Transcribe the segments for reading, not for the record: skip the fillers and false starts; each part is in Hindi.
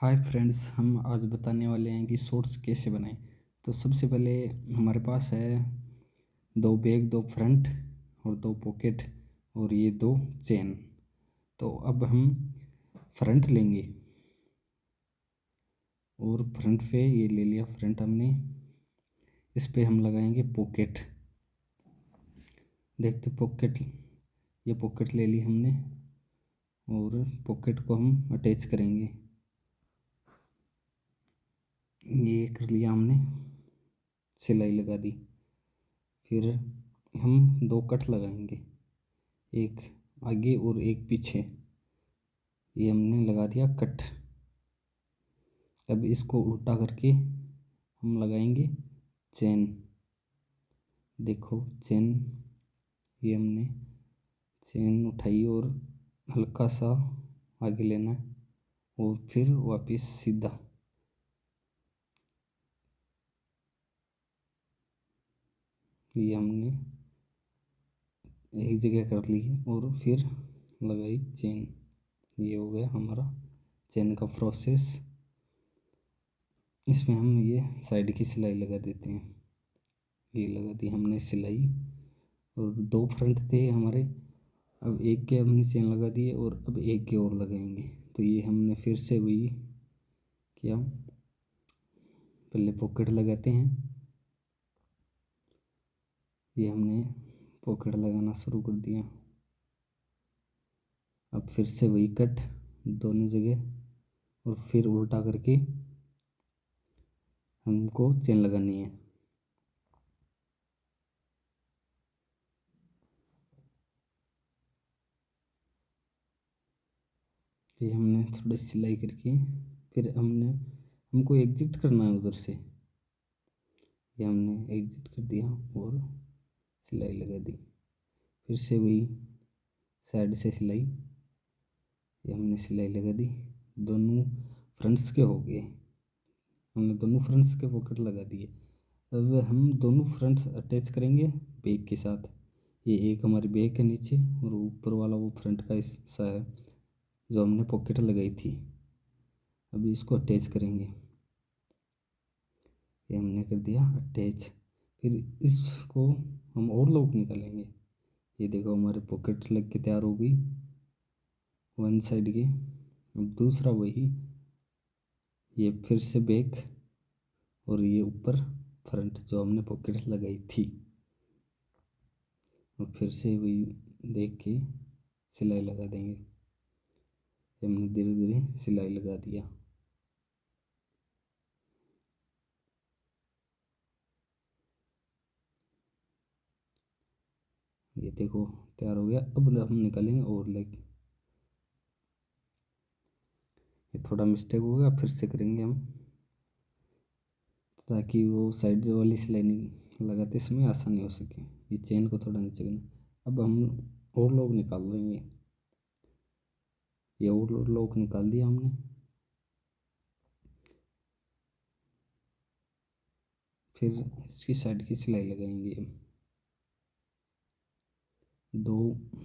हाय फ्रेंड्स, हम आज बताने वाले हैं कि शॉर्ट्स कैसे बनाएं। तो सबसे पहले हमारे पास है दो बैग, दो फ्रंट और दो पॉकेट और ये दो चेन। तो अब हम फ्रंट लेंगे और फ्रंट पे ये ले लिया फ्रंट हमने। इस पे हम लगाएंगे पॉकेट। देखते पॉकेट, ये पॉकेट ले ली हमने और पॉकेट को हम अटैच करेंगे। ये कर लिया हमने, सिलाई लगा दी। फिर हम दो कट लगाएंगे, एक आगे और एक पीछे। ये हमने लगा दिया कट। अब इसको उल्टा करके हम लगाएंगे चेन। देखो चेन, ये हमने चेन उठाई और हल्का सा आगे लेना है और फिर वापस सीधा। ये हमने एक जगह कर ली और फिर लगाई चेन। ये हो गया हमारा चेन का प्रोसेस। इसमें हम ये साइड की सिलाई लगा देते हैं। ये लगा दी हमने सिलाई और दो फ्रंट थे हमारे। अब एक के हमने चेन लगा दिए और अब एक के और लगाएंगे। तो ये हमने फिर से वही किया, पहले पॉकेट लगाते हैं। ये हमने पॉकेट लगाना शुरू कर दिया। अब फिर से वही कट दोनों जगह और फिर उल्टा करके हमको चेन लगानी है। ये हमने थोड़ी सिलाई करके फिर हमको एग्जिट करना है उधर से। ये हमने एग्जिट कर दिया और सिलाई लगा दी। फिर से वही साइड से सिलाई, ये हमने सिलाई लगा दी। दोनों फ्रंट्स के हो गए, हमने दोनों फ्रंट्स के पॉकेट लगा दिए। अब हम दोनों फ्रंट्स अटैच करेंगे बैग के साथ। ये एक हमारी बैग के नीचे और ऊपर वाला वो फ्रंट का हिस्सा है जो हमने पॉकेट लगाई थी। अभी इसको अटैच करेंगे। ये हमने कर दिया अटैच। फिर इसको हम और लोग निकालेंगे। ये देखो हमारे पॉकेट लग के तैयार हो गई वन साइड की। अब दूसरा वही, ये फिर से बैक और ये ऊपर फ्रंट जो हमने पॉकेट लगाई थी। और फिर से वही देख के सिलाई लगा देंगे। हमने धीरे धीरे सिलाई लगा दिया। ये देखो तैयार हो गया। अब हम निकालेंगे और लेग। ये थोड़ा मिस्टेक हो गया, फिर से करेंगे हम ताकि वो साइड वाली सिलाई नहीं लगाते समय आसानी हो सके। ये चेन को थोड़ा नीचे करना। अब हम और लोग निकाल देंगे। ये और लोग निकाल दिया हमने। फिर इसकी साइड की सिलाई लगाएंगे। दो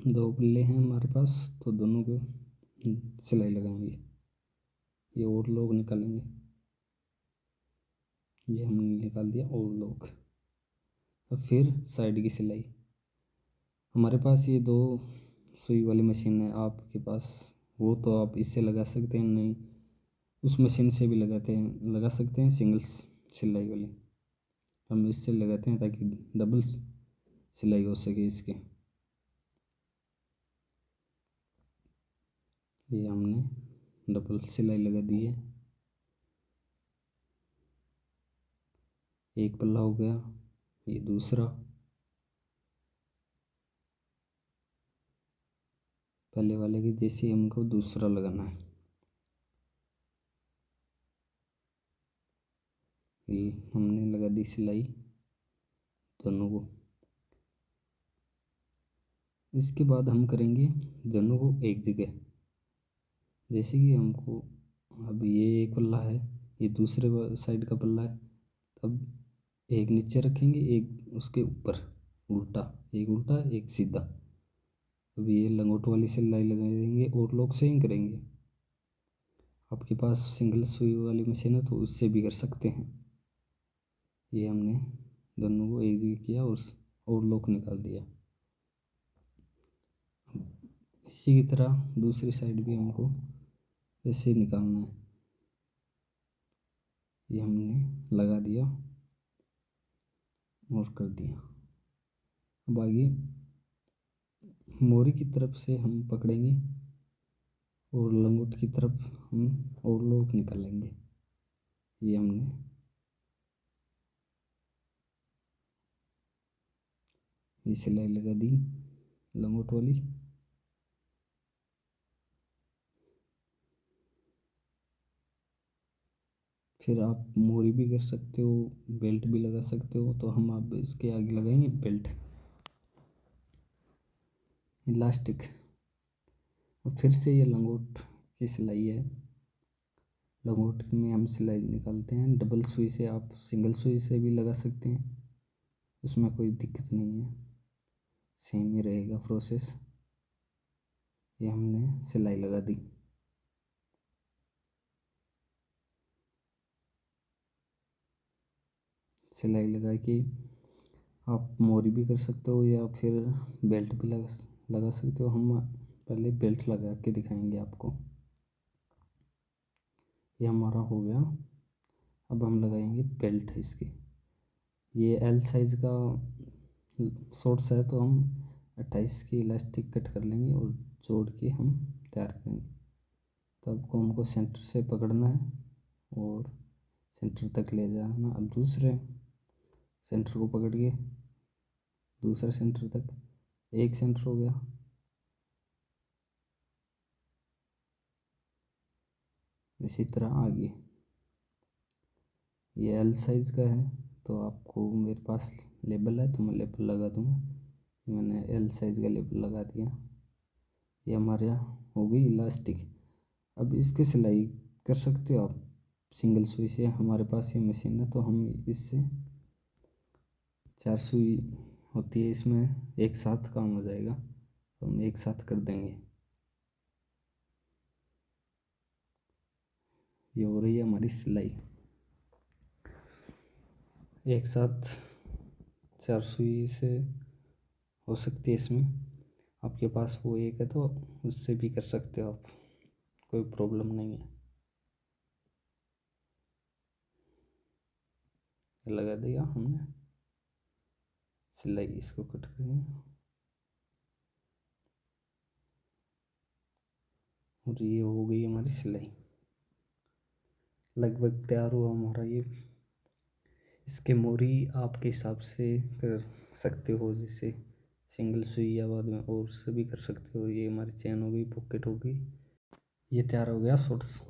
दो पल्ले हैं हमारे पास, तो दोनों को सिलाई लगाएंगे। ये और लोग निकालेंगे। ये हमने निकाल दिया और लोग। अब फिर साइड की सिलाई। हमारे पास ये दो सुई वाली मशीन है, आपके पास वो तो आप इससे लगा सकते हैं, नहीं उस मशीन से भी लगा सकते हैं सिंगल सिलाई वाली। हम इससे लगाते हैं ताकि डबल सिलाई हो सके इसके। ये हमने डबल सिलाई लगा दी है। एक पल्ला हो गया, ये दूसरा। पहले वाले की जैसे हमको दूसरा लगाना है। ये हमने लगा दी सिलाई दोनों को। इसके बाद हम करेंगे दोनों को एक जगह। जैसे कि हमको अब ये एक पल्ला है, ये दूसरे साइड का पल्ला है। अब एक नीचे रखेंगे, एक उसके ऊपर उल्टा, एक उल्टा एक सीधा। अब ये लंगोट वाली सिलाई लगा देंगे और लोग सेम करेंगे। आपके पास सिंगल सुई वाली मशीन है तो उससे भी कर सकते हैं। ये हमने दोनों को एग्जीक्यूट किया और लॉक निकाल दिया। इसी की तरह दूसरी साइड भी हमको ऐसे निकालना है। ये हमने लगा दिया और कर दिया। अब आगे मोरी की तरफ से हम पकड़ेंगे और लंगोट की तरफ हम और लॉक निकालेंगे। ये हमने ये सिलाई लगा दी लंगोट वाली। फिर आप मोरी भी कर सकते हो, बेल्ट भी लगा सकते हो। तो हम अब इसके आगे लगाएंगे बेल्ट, इलास्टिक। और फिर से ये लंगोट की सिलाई है। लंगोट में हम सिलाई निकालते हैं डबल सुई से, आप सिंगल सुई से भी लगा सकते हैं, उसमें कोई दिक्कत नहीं है, सेम ही रहेगा प्रोसेस। ये हमने सिलाई लगा दी। सिलाई लगा के आप मोरी भी कर सकते हो या फिर बेल्ट भी लगा सकते हो। हम पहले बेल्ट लगा के दिखाएंगे आपको। ये हमारा हो गया। अब हम लगाएंगे बेल्ट इसकी। ये एल साइज़ का शॉर्ट्स है तो हम 28 की इलास्टिक कट कर लेंगे और जोड़ के हम तैयार करेंगे। तो आपको हमको सेंटर से पकड़ना है और सेंटर तक ले जाना। अब दूसरे सेंटर को पकड़ के दूसरे सेंटर तक, एक सेंटर हो गया। इसी तरह आगे। ये एल साइज़ का है तो आपको, मेरे पास लेबल है तो मैं लेबल लगा दूँगा। मैंने एल साइज़ का लेबल लगा दिया। ये हमारे यहाँ हो गई इलास्टिक। अब इसकी सिलाई कर सकते हो आप सिंगल सुई से। हमारे पास ये मशीन है तो हम इससे 4 सुई होती है, इसमें एक साथ काम हो जाएगा तो हम एक साथ कर देंगे। ये हो रही है हमारी सिलाई। एक साथ 4 सुई से हो सकती है इसमें। आपके पास वो एक है तो उससे भी कर सकते हो आप, कोई प्रॉब्लम नहीं है। लगा दिया हमने सिलाई, इसको कट करेंगे और ये हो गई हमारी सिलाई। लगभग तैयार हुआ हमारा ये। इसके मोरी आपके हिसाब से कर सकते हो, जैसे सिंगल सुई या बाद में और से भी कर सकते हो। ये हमारी चेन हो गई, पॉकेट हो गई। ये तैयार हो गया शॉर्ट्स।